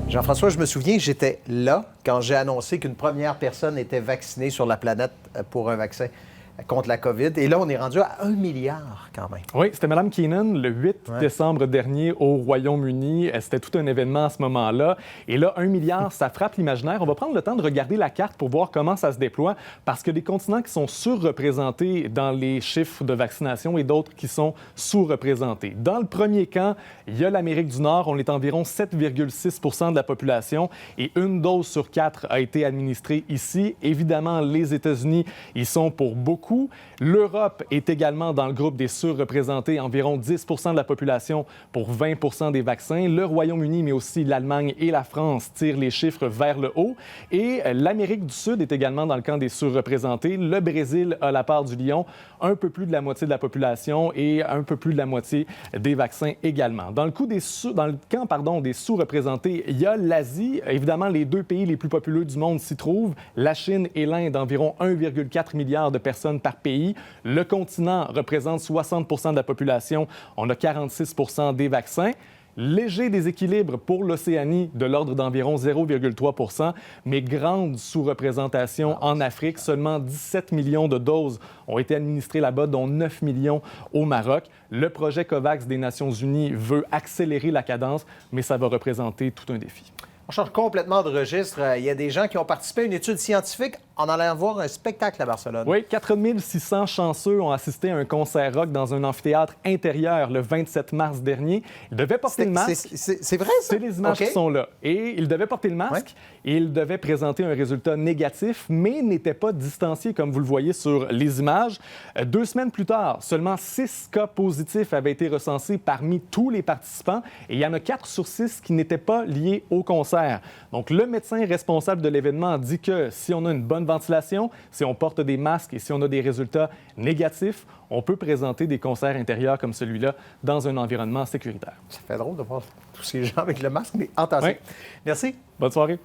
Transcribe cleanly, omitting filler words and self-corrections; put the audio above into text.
Jean-François, je me souviens, j'étais là quand j'ai annoncé qu'une première personne était vaccinée sur la planète pour un vaccin contre la COVID. Et là, on est rendu à 1 milliard quand même. Oui, c'était Mme Keenan le 8 décembre dernier au Royaume-Uni. C'était tout un événement à ce moment-là. Et là, 1 milliard, ça frappe l'imaginaire. On va prendre le temps de regarder la carte pour voir comment ça se déploie, parce qu'il y a des continents qui sont surreprésentés dans les chiffres de vaccination et d'autres qui sont sous-représentés. Dans le premier camp, il y a l'Amérique du Nord. On est environ 7,6 % de la population et une dose sur 4 a été administrée ici. Évidemment, les États-Unis y sont pour beaucoup. L'Europe est également dans le groupe des surreprésentés, environ 10 % de la population pour 20 % des vaccins. Le Royaume-Uni, mais aussi l'Allemagne et la France tirent les chiffres vers le haut. Et l'Amérique du Sud est également dans le camp des surreprésentés. Le Brésil a la part du lion, un peu plus de la moitié de la population et un peu plus de la moitié des vaccins également. Dans le camp des sous-représentés, il y a l'Asie. Évidemment, les deux pays les plus populeux du monde s'y trouvent, la Chine et l'Inde, environ 1,4 milliard de personnes par pays. Le continent représente 60 % de la population. On a 46 % des vaccins. Léger déséquilibre pour l'Océanie de l'ordre d'environ 0,3 %, mais grande sous-représentation en Afrique. Seulement 17 millions de doses ont été administrées là-bas, dont 9 millions au Maroc. Le projet COVAX des Nations unies veut accélérer la cadence, mais ça va représenter tout un défi. On change complètement de registre. Il y a des gens qui ont participé à une étude scientifique en allant voir un spectacle à Barcelone. Oui, 4600 chanceux ont assisté à un concert rock dans un amphithéâtre intérieur le 27 mars dernier. Ils devaient porter le masque. C'est vrai, ça? C'est les images qui sont là. Et ils devaient porter le masque et ils devaient présenter un résultat négatif, mais n'étaient pas distanciés, comme vous le voyez sur les images. 2 semaines plus tard, seulement 6 cas positifs avaient été recensés parmi tous les participants et il y en a 4 sur 6 qui n'étaient pas liés au concert. Donc, le médecin responsable de l'événement dit que si on a une bonne ventilation, si on porte des masques et si on a des résultats négatifs, on peut présenter des concerts intérieurs comme celui-là dans un environnement sécuritaire. Ça fait drôle de voir tous ces gens avec le masque, mais attention. Oui. Merci. Bonne soirée.